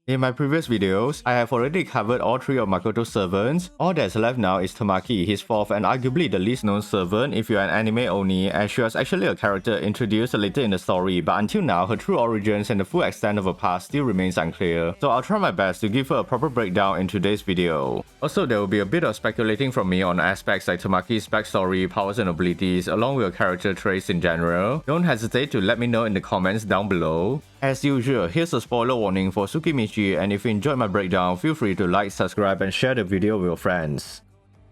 In my previous videos, I have already covered all 3 of Makoto's servants. All that's left now is Tamaki, his 4th and arguably the least known servant if you're an anime only, as she was actually a character introduced later in the story, but until now her true origins and the full extent of her past still remains unclear. So I'll try my best to give her a proper breakdown in today's video. Also, there will be a bit of speculating from me on aspects like Tamaki's backstory, powers and abilities, along with her character traits in general. Don't hesitate to let me know in the comments down below. As usual, here's a spoiler warning for Tsukimichi, and if you enjoyed my breakdown, feel free to like, subscribe and share the video with your friends.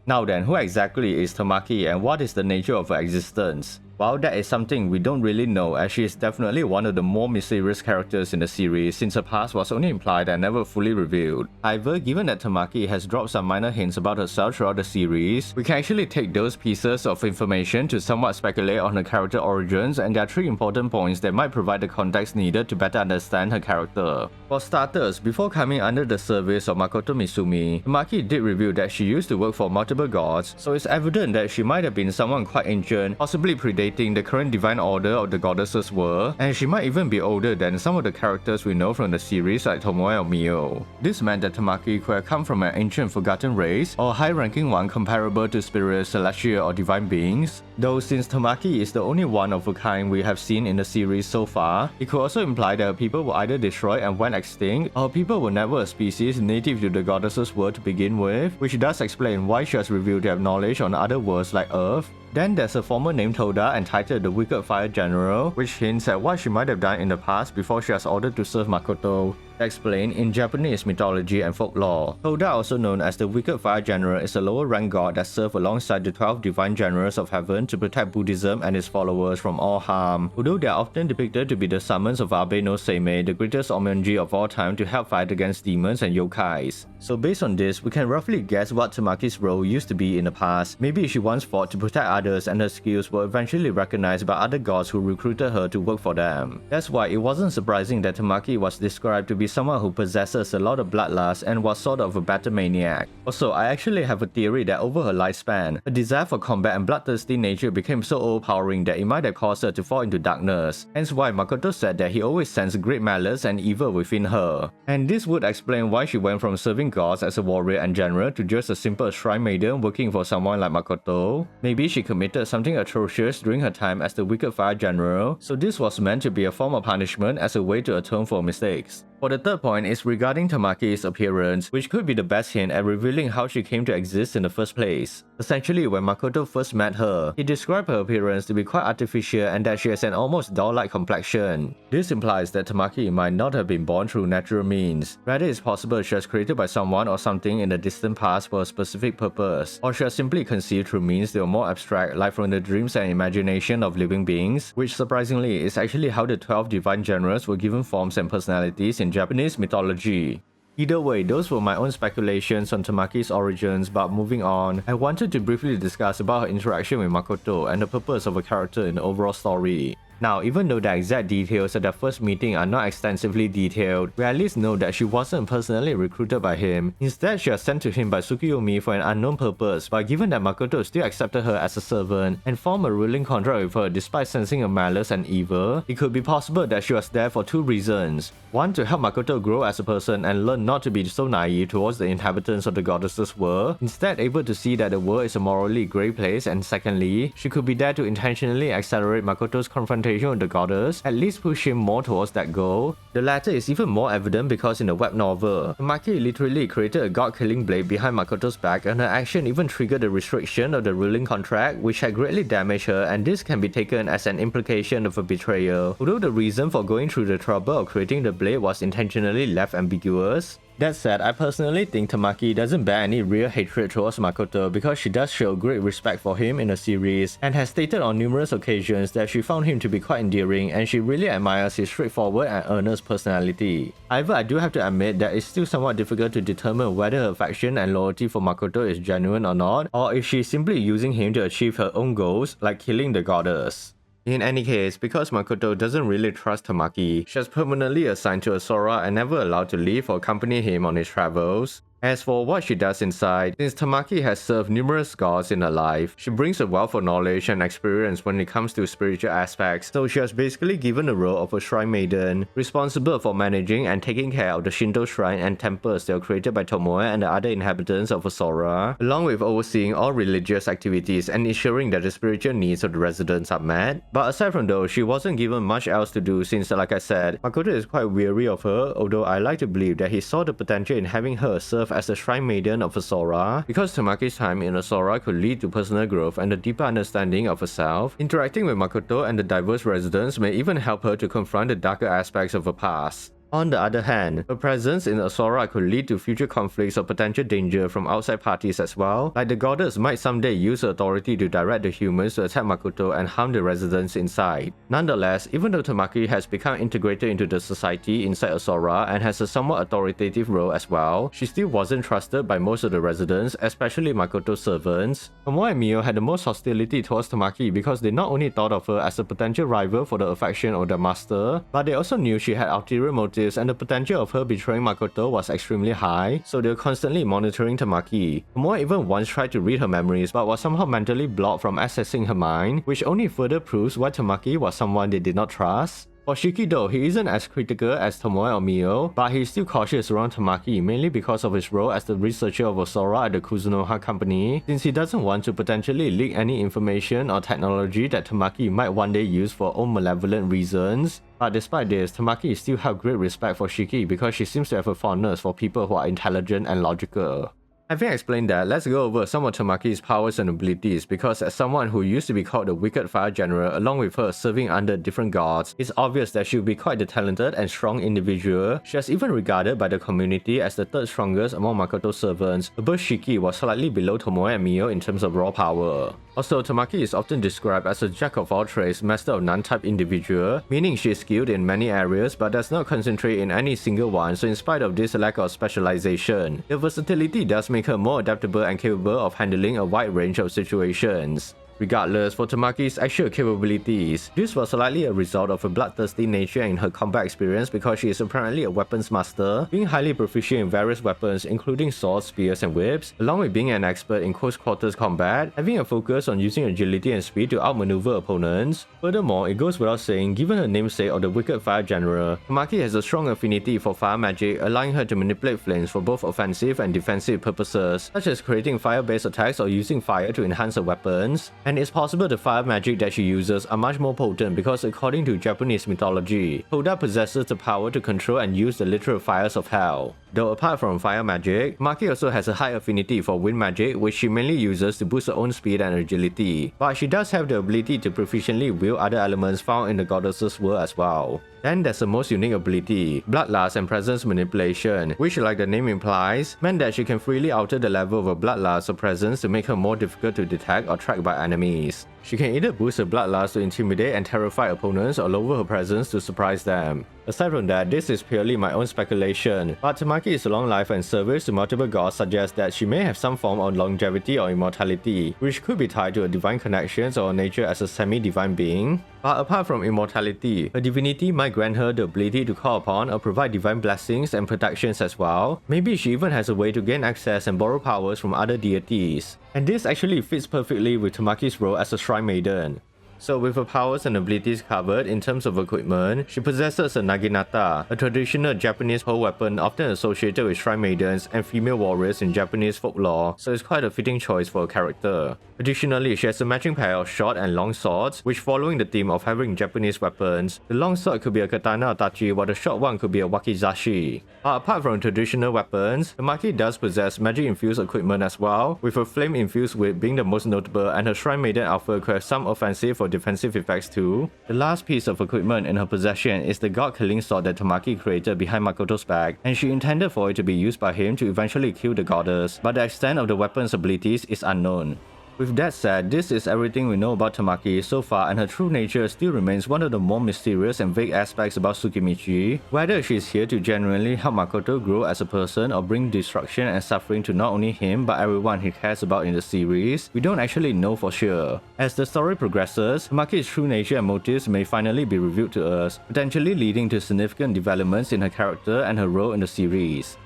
Now then, who exactly is Tamaki and what is the nature of her existence? Well, that is something we don't really know, as she is definitely one of the more mysterious characters in the series since her past was only implied and never fully revealed. However, given that Tamaki has dropped some minor hints about herself throughout the series, we can actually take those pieces of information to somewhat speculate on her character origins, and there are 3 important points that might provide the context needed to better understand her character. For starters, before coming under the service of Makoto Misumi, Tamaki did reveal that she used to work for multiple gods, so it's evident that she might have been someone quite ancient, possibly predating the current divine order of the goddesses were, and she might even be older than some of the characters we know from the series like Tomoe or Mio. This meant that Tamaki could have come from an ancient forgotten race, or a high-ranking one comparable to spirits, celestial or divine beings. Though since Tamaki is the only one of a kind we have seen in the series so far, it could also imply that her people were either destroyed and went extinct, or people were never a species native to the goddesses' world to begin with, which does explain why she has revealed to have knowledge on other worlds like Earth. Then there's a former named Toda entitled the Wicked Fire General, which hints at what she might have done in the past before she was ordered to serve Makoto. Explained in Japanese mythology and folklore. Toda, also known as the Wicked Fire General, is a lower rank god that served alongside the 12 divine generals of heaven to protect Buddhism and its followers from all harm, although they are often depicted to be the summons of Abe no Seimei, the greatest Onmyonji of all time, to help fight against demons and yokais. So based on this, we can roughly guess what Tamaki's role used to be in the past. Maybe she once fought to protect others and her skills were eventually recognized by other gods who recruited her to work for them. That's why it wasn't surprising that Tamaki was described to be someone who possesses a lot of bloodlust and was sort of a battle maniac. Also, I actually have a theory that over her lifespan, her desire for combat and bloodthirsty nature became so overpowering that it might have caused her to fall into darkness. Hence why Makoto said that he always sensed great malice and evil within her. And this would explain why she went from serving gods as a warrior and general to just a simple shrine maiden working for someone like Makoto. Maybe she committed something atrocious during her time as the Wicked Fire General, so this was meant to be a form of punishment as a way to atone for mistakes. For the third point is regarding Tamaki's appearance, which could be the best hint at revealing how she came to exist in the first place. Essentially, when Makoto first met her, he described her appearance to be quite artificial and that she has an almost doll-like complexion. This implies that Tamaki might not have been born through natural means. Rather, it's possible she was created by someone or something in the distant past for a specific purpose, or she was simply conceived through means that were more abstract, like from the dreams and imagination of living beings, which surprisingly is actually how the 12 divine generals were given forms and personalities in Japanese mythology. Either way, those were my own speculations on Tamaki's origins, but moving on, I wanted to briefly discuss about her interaction with Makoto and the purpose of her character in the overall story. Now, even though the exact details of their first meeting are not extensively detailed, we at least know that she wasn't personally recruited by him. Instead, she was sent to him by Tsukiyomi for an unknown purpose, but given that Makoto still accepted her as a servant and formed a ruling contract with her despite sensing her malice and evil, it could be possible that she was there for 2 reasons. One, to help Makoto grow as a person and learn not to be so naive towards the inhabitants of the goddesses' world, instead able to see that the world is a morally grey place, and secondly, she could be there to intentionally accelerate Makoto's confrontation with the goddess, at least push him more towards that goal. The latter is even more evident because in the web novel, Tamaki literally created a god-killing blade behind Makoto's back, and her action even triggered the restriction of the ruling contract, which had greatly damaged her, and this can be taken as an implication of a betrayal, although the reason for going through the trouble of creating the blade was intentionally left ambiguous. That said, I personally think Tamaki doesn't bear any real hatred towards Makoto because she does show great respect for him in the series and has stated on numerous occasions that she found him to be quite endearing and she really admires his straightforward and earnest personality. However, I do have to admit that it's still somewhat difficult to determine whether her affection and loyalty for Makoto is genuine or not, or if she's simply using him to achieve her own goals, like killing the goddess. In any case, because Makoto doesn't really trust Tamaki, she was permanently assigned to a Sora and never allowed to leave or accompany him on his travels. As for what she does inside, since Tamaki has served numerous gods in her life, she brings a wealth of knowledge and experience when it comes to spiritual aspects, so she was basically given the role of a shrine maiden, responsible for managing and taking care of the Shinto shrine and temples that were created by Tomoe and the other inhabitants of Asura, along with overseeing all religious activities and ensuring that the spiritual needs of the residents are met. But aside from those, she wasn't given much else to do since, like I said, Makoto is quite weary of her, although I like to believe that he saw the potential in having her serve as a shrine maiden of Asura, because Tamaki's time in Asura could lead to personal growth and a deeper understanding of herself. Interacting with Makoto and the diverse residents may even help her to confront the darker aspects of her past. On the other hand, her presence in Asura could lead to future conflicts or potential danger from outside parties as well, like the goddess might someday use her authority to direct the humans to attack Makoto and harm the residents inside. Nonetheless, even though Tamaki has become integrated into the society inside Asura and has a somewhat authoritative role as well, she still wasn't trusted by most of the residents, especially Makoto's servants. Tomoe and Mio had the most hostility towards Tamaki because they not only thought of her as a potential rival for the affection of their master, but they also knew she had ulterior motives and the potential of her betraying Makoto was extremely high, so they were constantly monitoring Tamaki. Tomoe even once tried to read her memories but was somehow mentally blocked from accessing her mind, which only further proves why Tamaki was someone they did not trust. For Shiki though, he isn't as critical as Tomoe or Mio, but he's still cautious around Tamaki mainly because of his role as the researcher of Asura at the Kuzunoha company, since he doesn't want to potentially leak any information or technology that Tamaki might one day use for own malevolent reasons. But despite this, Tamaki still has great respect for Shiki because she seems to have a fondness for people who are intelligent and logical. Having explained that, let's go over some of Tamaki's powers and abilities, because as someone who used to be called the Wicked Fire General along with her serving under different gods, it's obvious that she will be quite a talented and strong individual. She was even regarded by the community as the third strongest among Makoto's servants, above Shiki was slightly below Tomoe and Mio in terms of raw power. Also, Tamaki is often described as a jack of all trades, master of none type individual, meaning she is skilled in many areas but does not concentrate in any single one, so in spite of this lack of specialization, the versatility does make her more adaptable and capable of handling a wide range of situations. Regardless, for Tamaki's actual capabilities, this was likely a result of her bloodthirsty nature and her combat experience because she is apparently a weapons master, being highly proficient in various weapons including swords, spears and whips, along with being an expert in close quarters combat, having a focus on using agility and speed to outmaneuver opponents. Furthermore, it goes without saying, given her namesake of the Wicked Fire General, Tamaki has a strong affinity for fire magic, allowing her to manipulate flames for both offensive and defensive purposes, such as creating fire-based attacks or using fire to enhance her weapons. And it's possible the fire magic that she uses are much more potent because according to Japanese mythology, Hoda possesses the power to control and use the literal fires of hell. Though apart from fire magic, Maki also has a high affinity for wind magic, which she mainly uses to boost her own speed and agility, but she does have the ability to proficiently wield other elements found in the goddess's world as well. Then there's the most unique ability, Bloodlust and Presence Manipulation, which like the name implies, meant that she can freely alter the level of a bloodlust or presence to make her more difficult to detect or track by enemies. She can either boost her bloodlust to intimidate and terrify opponents or lower her presence to surprise them. Aside from that, this is purely my own speculation, but Tamaki's long life and service to multiple gods suggests that she may have some form of longevity or immortality, which could be tied to a divine connections or nature as a semi-divine being. But apart from immortality, her divinity might grant her the ability to call upon or provide divine blessings and protections as well. Maybe she even has a way to gain access and borrow powers from other deities. And this actually fits perfectly with Tamaki's role as a shrine maiden. So with her powers and abilities covered in terms of equipment, she possesses a naginata, a traditional Japanese pole weapon often associated with shrine maidens and female warriors in Japanese folklore, so it's quite a fitting choice for a character. Additionally, she has a matching pair of short and long swords, which following the theme of having Japanese weapons, the long sword could be a katana or tachi while the short one could be a wakizashi. But apart from traditional weapons, Tamaki does possess magic-infused equipment as well, with her flame-infused whip being the most notable and her shrine maiden outfit could have some offensive or defensive effects too. The last piece of equipment in her possession is the god-killing sword that Tamaki created behind Makoto's back, and she intended for it to be used by him to eventually kill the goddess, but the extent of the weapon's abilities is unknown. With that said, this is everything we know about Tamaki so far, and her true nature still remains one of the more mysterious and vague aspects about tsukimichi. Whether she's here to genuinely help Makoto grow as a person or bring destruction and suffering to not only him but everyone he cares about in the series, we don't actually know for sure. As the story progresses, Tamaki's true nature and motives may finally be revealed to us, potentially leading to significant developments in her character and her role in the series.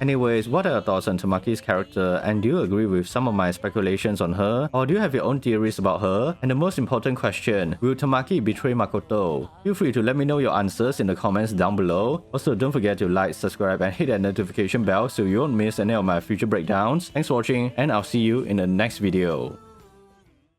Anyways, what are your thoughts on Tamaki's character, and do you agree with some of my speculations on her, or do you have your own theories about her? And the most important question, will Tamaki betray Makoto? Feel free to let me know your answers in the comments down below. Also, don't forget to like, subscribe and hit that notification bell so you won't miss any of my future breakdowns. Thanks for watching, and I'll see you in the next video.